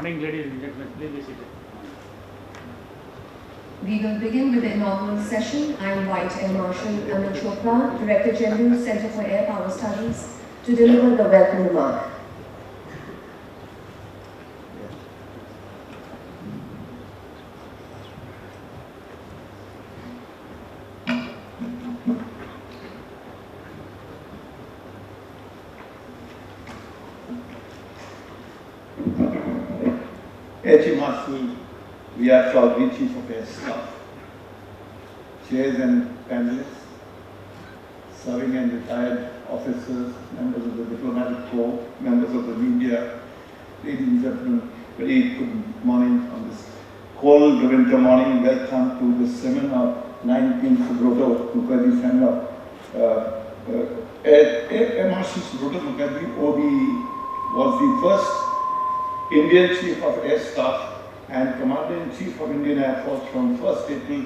Morning, ladies and gentlemen. Please be seated. We will begin with the inaugural session. I invite Air Marshal Anuj Chopra, Director General, Center for Air Power Studies, to deliver the welcome remark. Air Chief Marshal Chaudhuri, Chief of Air Staff, chairs and panelists, serving and retired officers, members of the diplomatic corps, members of the media, ladies and gentlemen, very good morning on this cold winter morning. Welcome to the seminar, 19th Subroto Mukherjee Seminar. Air Marshal Subroto Mukherjee, OBE, was the first Indian Chief of Air Staff and Commander-in-Chief of Indian Air Force from 1st April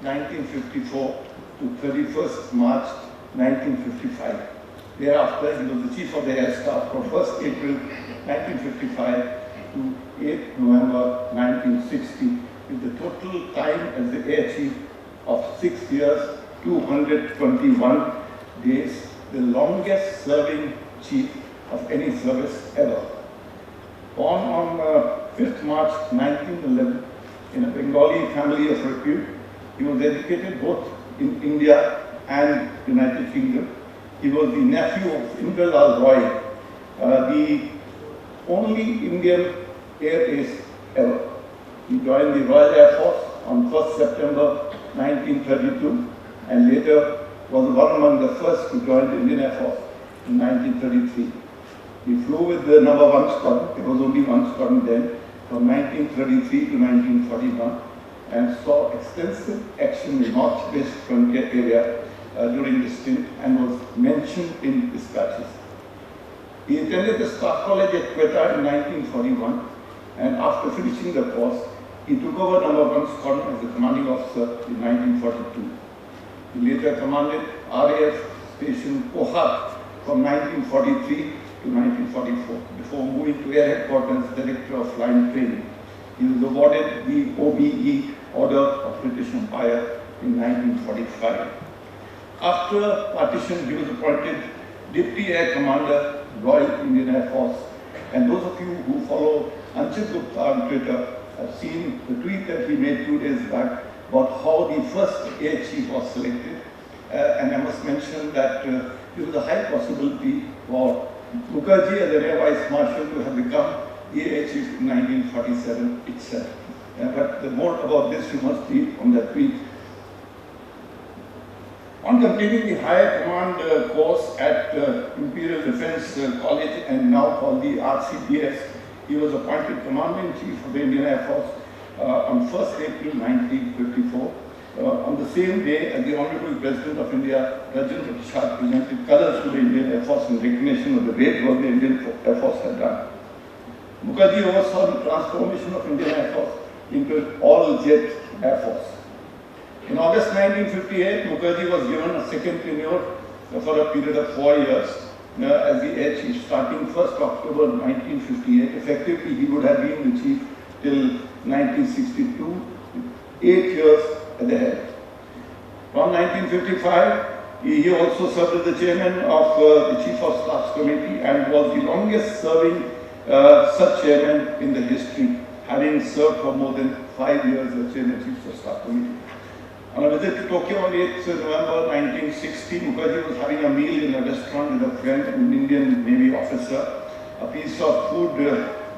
1954 to 31st March 1955. Thereafter, he was the Chief of the Air Staff from 1st April 1955 to 8th November 1960, with the total time as the Air Chief of 6 years, 221 days, the longest serving Chief of any service ever. Born on 5th March 1911 in a Bengali family of repute, he was educated both in India and United Kingdom. He was the nephew of Inaugural Roy, the only Indian air ace ever. He joined the Royal Air Force on 1st September 1932 and later was one among the first to join the Indian Air Force in 1933. He flew with the number 1 squadron, there was only one squadron then, from 1933 to 1941, and saw extensive action in North-West frontier area during this stint and was mentioned in dispatches. He attended the Staff College at Quetta in 1941, and after finishing the course, he took over number 1 squadron as the commanding officer in 1942. He later commanded RAF Station Kohat from 1943 to 1944, before moving to Air Headquarters Director of Flying Training. He was awarded the OBE Order of British Empire in 1945. After partition, he was appointed Deputy Air Commander, Royal Indian Air Force. And those of you who follow Anchit Gupta on Twitter have seen the tweet that he made 2 days back about how the first Air Chief was selected. And I must mention that there was a high possibility for Mukherjee as an Air Vice Marshal to have become the Air Chief in 1947 itself. But more about this you must read on that tweet. On completing the Higher Command course at Imperial Defence College and now called the RCPS, he was appointed Commander-in-Chief of the Indian Air Force on 1st April 1954. On the same day as the Honorable President of India, Rajendra Prasad, presented colours to the Indian Air Force in recognition of the great work the Indian Air Force had done. Mukherjee oversaw the transformation of Indian Air Force into an all-jet Air Force. In August 1958, Mukherjee was given a second tenure for a period of 4 years as the Air Chief, starting 1st October 1958. Effectively, he would have been the Chief till 1962, 8 years at the head. From 1955, he also served as the chairman of the Chief of Staff's Committee and was the longest serving such chairman in the history, having served for more than 5 years as chairman of the Chief of Staff Committee. On a visit to Tokyo on 8th November 1960, Mukherjee was having a meal in a restaurant with a friend, an Indian Navy officer. A piece of food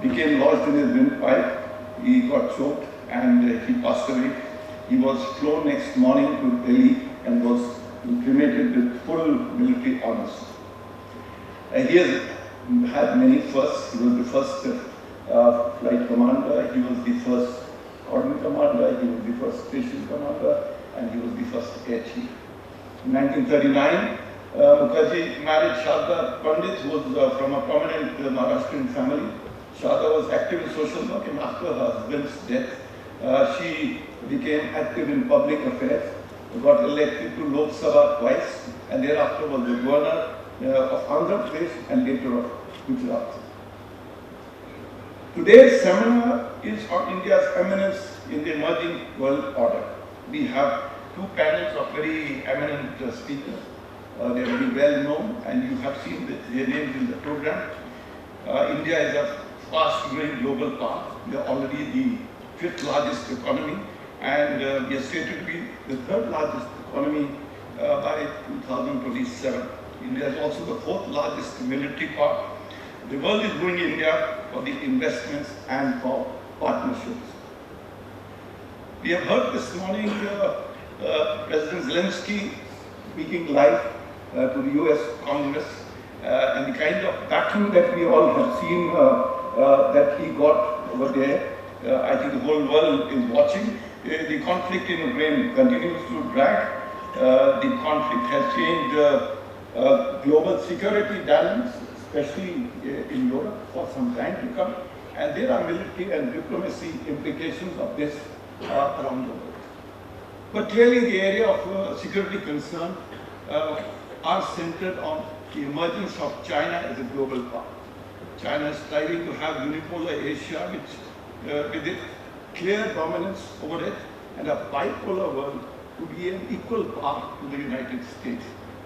became lodged in his windpipe. He got choked and he passed away. He was flown next morning to Delhi and was cremated with full military honors. He has had many firsts. He was the first flight commander, he was the first squadron commander, he was the first station commander, and he was the first air chief. In 1939, Mukherjee married Shada Pandit, who was from a prominent Maharashtrian family. Shada was active in social work, and after her husband's death, she became active in public affairs, got elected to Lok Sabha twice, and thereafter was the governor of Andhra Pradesh and later of Gujarat. Today's seminar is on India's eminence in the emerging world order. We have two panels of very eminent speakers. They are very well known and you have seen their names in the program. India is a fast-growing global power. We are already the fifth largest economy and we are slated to be the third largest economy by 2027. India is also the fourth largest military power. The world is going to India for the investments and for partnerships. We have heard this morning President Zelensky speaking live to the US Congress and the kind of backing that we all have seen that he got over there. I think the whole world is watching. The conflict in Ukraine continues to drag. The conflict has changed global security balance, especially in Europe, for some time to come. And there are military and diplomacy implications of this around the world. But clearly the area of security concern are centered on the emergence of China as a global power. China is striving to have unipolar Asia, which with its clear dominance over it, and a bipolar world to be an equal power to the United States.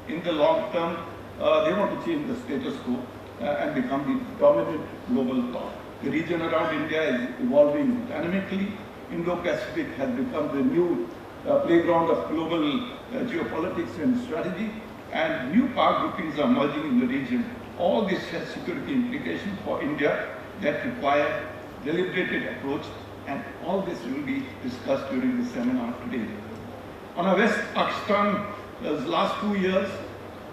In the long term, they want to change the status quo and become the dominant global power. The region around India is evolving dynamically. Indo-Pacific has become the new playground of global geopolitics and strategy, and new power groupings are emerging in the region. All this has security implications for India that require deliberated approach, and all this will be discussed during the seminar today. On our West Pakistan, the last 2 years,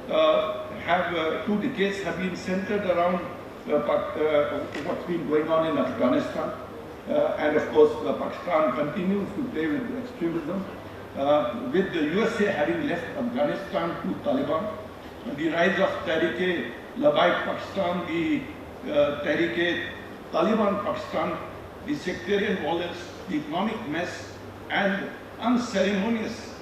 2 decades have been centered around what's been going on in Afghanistan. And of course, Pakistan continues to play with extremism. With the USA having left Afghanistan to Taliban, the rise of Tehreek-e-Labbaik Pakistan, the Tehreek-e-Taliban Pakistan, the sectarian violence, the economic mess, and unceremonious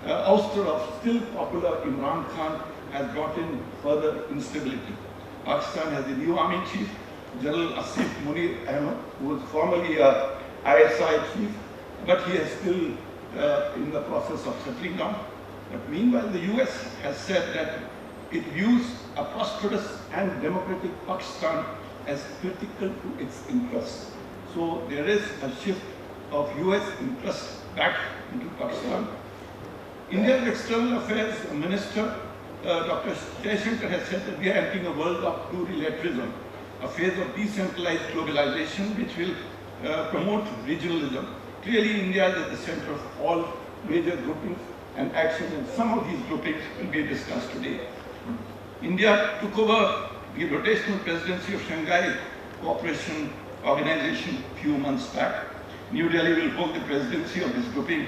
ouster of still popular Imran Khan has brought in further instability. Pakistan has a new army chief, General Asif Munir Ahmed, who was formerly a ISI chief, but he is still in the process of settling down. But meanwhile, the US has said that it views a prosperous and democratic Pakistan as critical to its interests. So there is a shift of US interest back into Pakistan. India's External Affairs Minister, Dr. Jaishankar, has said that we are entering a world of plurilateralism, a phase of decentralized globalization which will promote regionalism. Clearly, India is at the center of all major groupings and actions, and some of these groupings will be discussed today. India took over the rotational presidency of Shanghai Cooperation Organization a few months back. New Delhi will hold the presidency of this grouping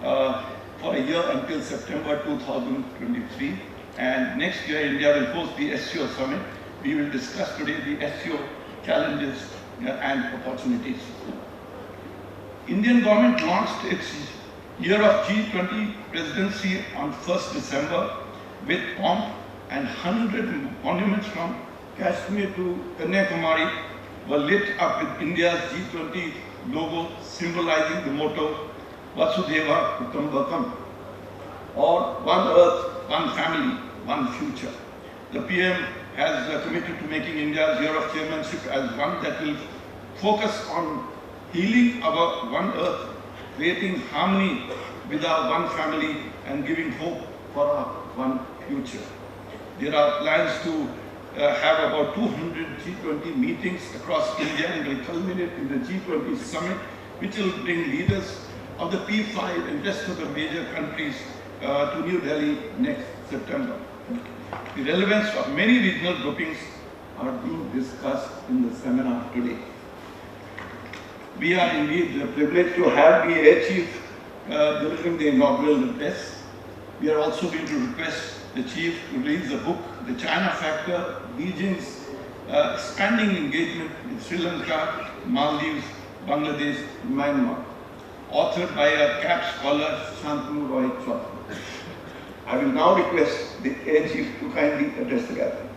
for a year until September 2023. And next year, India will host the SCO summit. We will discuss today the SCO challenges and opportunities. Indian government launched its year of G20 presidency on 1st December with pomp, and 100 monuments from Kashmir to Kanyakumari were lit up with India's G20 logo symbolizing the motto Vasudhaiva Kutumbakam, or one earth, one family, one future. The PM has committed to making India's year of chairmanship as one that will focus on healing our one earth, creating harmony with our one family, and giving hope for our one future. There are plans to have about 200 G20 meetings across India and will culminate in the G20 summit, which will bring leaders of the P5 and rest of the major countries to New Delhi next September. The relevance of many regional groupings are being discussed in the seminar today. We are indeed privileged to have the Air Chief delivering the inaugural address. We are also going to request the Chief to release the book, The China Factor, Beijing's Expanding Engagement in Sri Lanka, Maldives, Bangladesh, Myanmar, authored by a CAP scholar, Shantanu Roy Chaudhuri. I will now request the Air Chief to kindly address the gathering.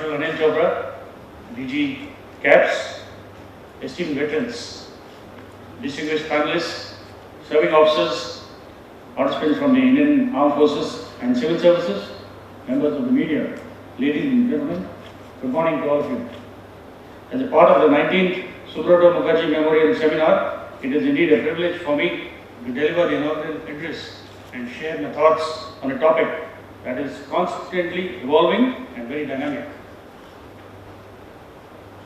Marshal Anil Chopra, DG CAPS, esteemed veterans, distinguished panelists, serving officers, participants from the Indian Armed Forces and Civil Services, members of the media, ladies and gentlemen, good morning to all of you. As a part of the 19th Subroto Mukherjee Memorial Seminar, it is indeed a privilege for me to deliver the inaugural address and share my thoughts on a topic that is constantly evolving and very dynamic.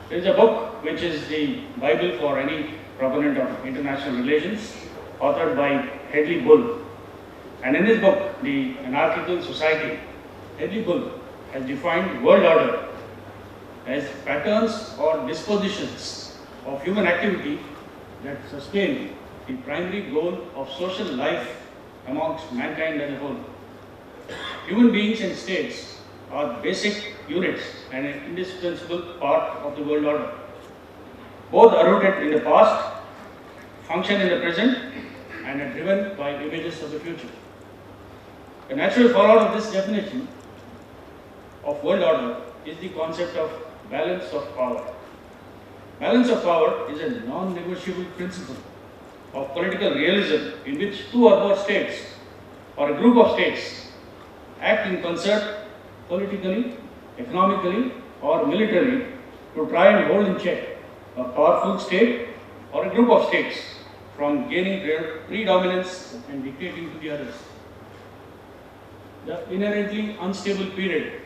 There is a book which is the Bible for any proponent of international relations, authored by Hedley Bull. And in this book, The Anarchical Society, Hedley Bull has defined world order as patterns or dispositions of human activity that sustain the primary goal of social life amongst mankind as a whole. Human beings and states are basic units and an indispensable part of the world order. Both are rooted in the past, function in the present, and are driven by images of the future. The natural fallout of this definition of world order is the concept of balance of power. Balance of power is a non-negotiable principle of political realism in which two or more states or a group of states act in concert politically, economically, or militarily to try and hold in check a powerful state or a group of states from gaining predominance and dictating to the others. The inherently unstable period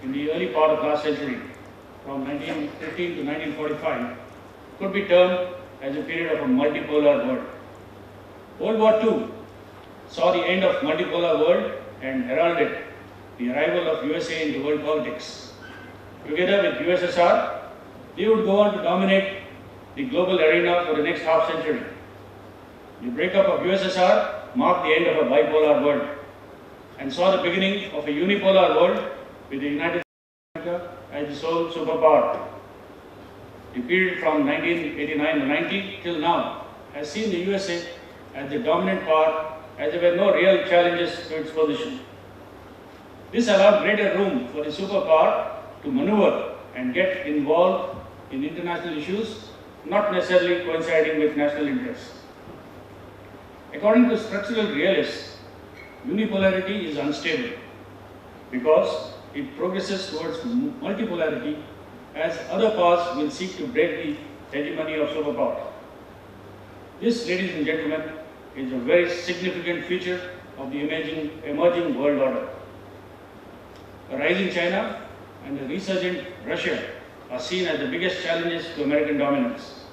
in the early part of last century, from 1915 to 1945, could be termed as a period of a multipolar world. World War II saw the end of multipolar world and heralded the arrival of USA into world politics. Together with USSR, they would go on to dominate the global arena for the next half century. The breakup of USSR marked the end of a bipolar world and saw the beginning of a unipolar world with the United States as the sole superpower. The period from 1989 to 90 till now has seen the USA as the dominant power, as there were no real challenges to its position. This allowed greater room for the superpower to maneuver and get involved in international issues, not necessarily coinciding with national interests. According to structural realists, unipolarity is unstable because it progresses towards multipolarity as other powers will seek to break the hegemony of superpower. This, ladies and gentlemen, is a very significant feature of the emerging world order. A rising China and a resurgent Russia are seen as the biggest challenges to American dominance.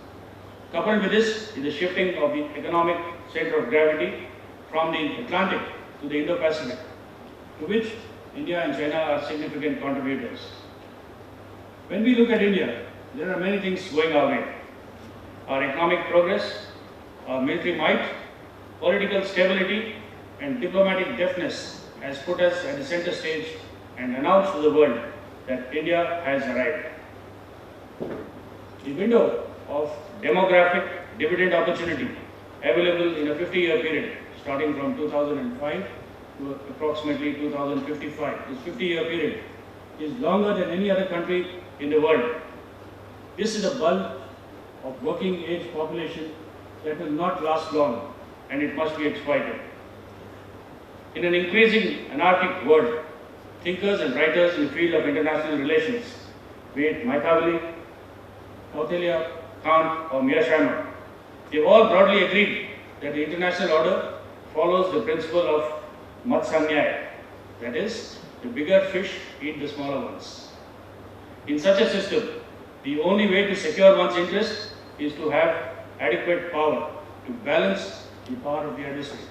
Coupled with this is the shifting of the economic center of gravity from the Atlantic to the Indo-Pacific, to which India and China are significant contributors. When we look at India, there are many things going our way. Our economic progress, our military might, political stability, and diplomatic deftness has put us at the center stage and announced to the world that India has arrived. The window of demographic dividend opportunity available in a 50-year period starting from 2005 to approximately 2055. This 50-year period is longer than any other country in the world. This is a bulk of working age population that will not last long, and it must be exploited. In an increasing anarchic world, thinkers and writers in the field of international relations, be it Machiavelli, Kautilya, Kant, or Mearsheimer, they all broadly agreed that the international order follows the principle of Matsanyaya, that is, the bigger fish eat the smaller ones. In such a system, the only way to secure one's interest is to have adequate power to balance the power of the adversary.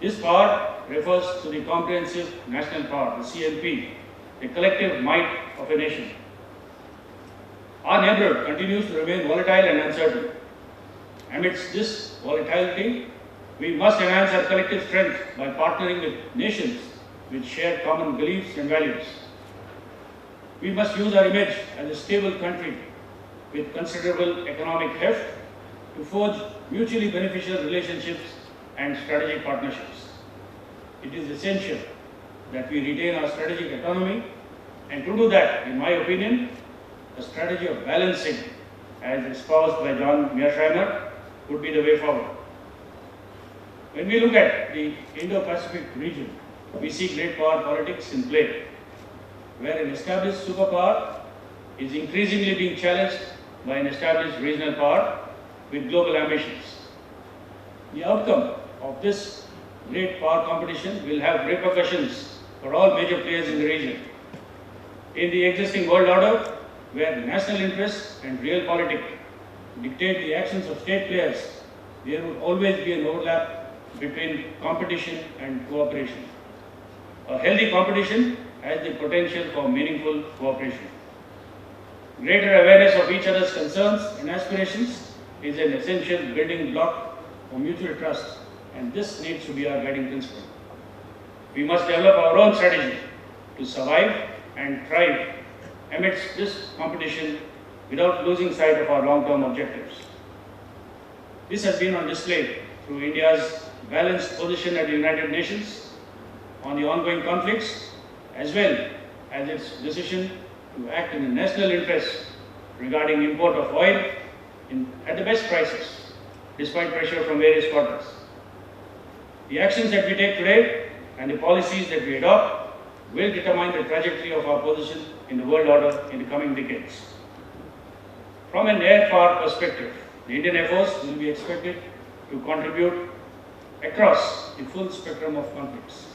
This power refers to the comprehensive national power, the CNP, the collective might of a nation. Our neighborhood continues to remain volatile and uncertain. Amidst this volatility, we must enhance our collective strength by partnering with nations which share common beliefs and values. We must use our image as a stable country with considerable economic heft to forge mutually beneficial relationships and strategic partnerships. It is essential that we retain our strategic autonomy And to do that, in my opinion, a strategy of balancing, as espoused by John Mearsheimer, would be the way forward. When we look at the Indo-Pacific region, we see great power politics in play, where an established superpower is increasingly being challenged by an established regional power with global ambitions. The outcome of this great power competition will have repercussions for all major players in the region. In the existing world order, where national interests and realpolitik dictate the actions of state players, there will always be an overlap between competition and cooperation. A healthy competition has the potential for meaningful cooperation. Greater awareness of each other's concerns and aspirations is an essential building block for mutual trust, and this needs to be our guiding principle. We must develop our own strategy to survive and thrive amidst this competition without losing sight of our long-term objectives. This has been on display through India's balanced position at the United Nations on the ongoing conflicts, as well as its decision to act in the national interest regarding import of oil at the best prices, despite pressure from various quarters. The actions that we take today and the policies that we adopt will determine the trajectory of our position in the world order in the coming decades. From an air power perspective, the Indian Air Force will be expected to contribute across the full spectrum of conflicts.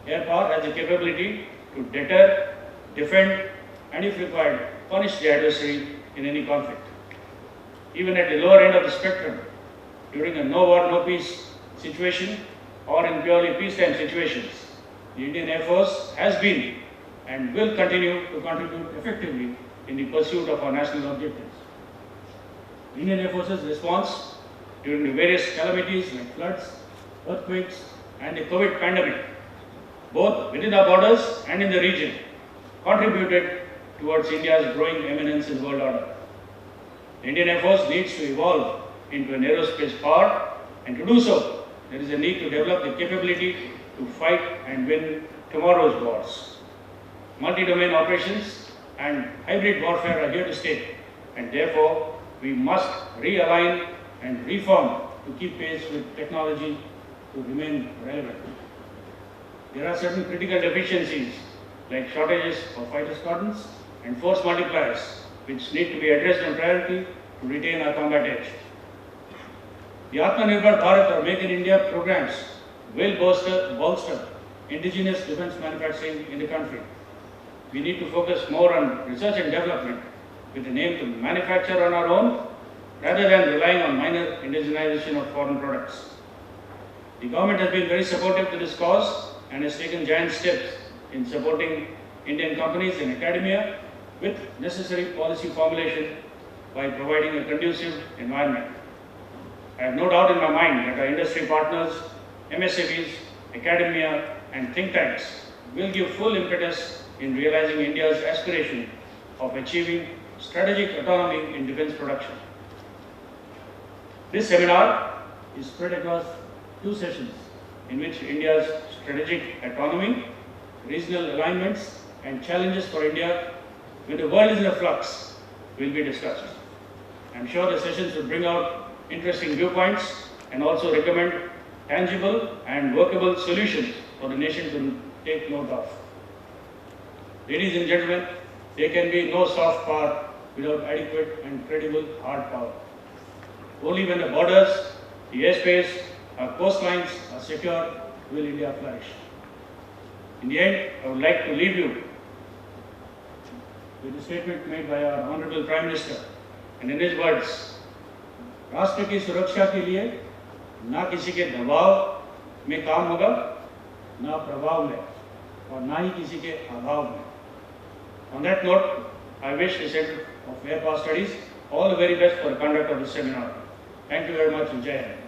Air power has the capability to deter, defend, and if required, punish the adversary in any conflict. Even at the lower end of the spectrum, during a no war, no peace situation or in purely peacetime situations, the Indian Air Force has been and will continue to contribute effectively in the pursuit of our national objectives. The Indian Air Force's response during the various calamities like floods, earthquakes, and the COVID pandemic, both within our borders and in the region, contributed towards India's growing eminence in world order. The Indian Air Force needs to evolve into an aerospace power, and to do so, there is a need to develop the capability to fight and win tomorrow's wars. Multi-domain operations and hybrid warfare are here to stay, and therefore we must realign and reform to keep pace with technology to remain relevant. There are certain critical deficiencies like shortages of fighter squadrons and force multipliers which need to be addressed on priority to retain our combat edge. The Atmanirbhar Bharat or Make in India programs will bolster indigenous defense manufacturing in the country. We need to focus more on research and development with an aim to manufacture on our own rather than relying on minor indigenization of foreign products. The government has been very supportive to this cause and has taken giant steps in supporting Indian companies in academia with necessary policy formulation by providing a conducive environment. I have no doubt in my mind that our industry partners, MSMEs, academia, and think tanks will give full impetus in realizing India's aspiration of achieving strategic autonomy in defense production. This seminar is spread across 2 sessions in which India's strategic autonomy, regional alignments, and challenges for India when the world is in a flux will be discussed. I am sure the sessions will bring out interesting viewpoints and also recommend tangible and workable solutions for the nation to take note of. Ladies and gentlemen, there can be no soft power without adequate and credible hard power. Only when the borders, the airspace, our coastlines are secure will India flourish. In the end, I would like to leave you with a statement made by our Honorable Prime Minister, and in his words, राष्ट्र की सुरक्षा के लिए ना किसी के दबाव में काम होगा, ना प्रभाव में, और ना ही किसी के अभाव में. On that note, I wish the Center of Air Power Studies all the very best for the conduct of this seminar. Thank you very much and Jai Hind.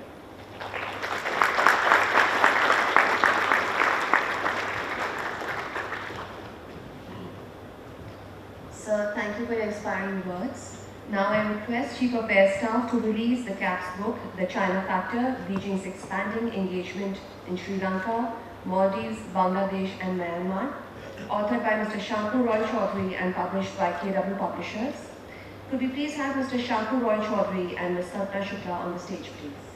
Sir, thank you for your inspiring words. Now I request Chief of Air Staff to release the CAPS book, The China Factor, Beijing's Expanding Engagement in Sri Lanka, Maldives, Bangladesh and Myanmar. authored by Mr. Shankar Roy Chaudhuri and published by KW Publishers. Could we please have Mr. Shankar Roy Chaudhuri and Ms. Sarita Shukla on the stage, please?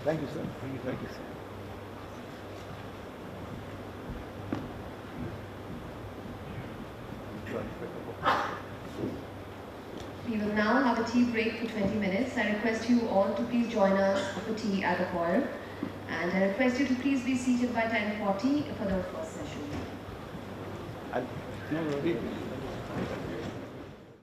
Thank you, sir. Thank you, sir. We will now have a tea break for 20 minutes. I request you all to please join us for tea at the hall. And I request you to please be seated by 10:40 for the first session.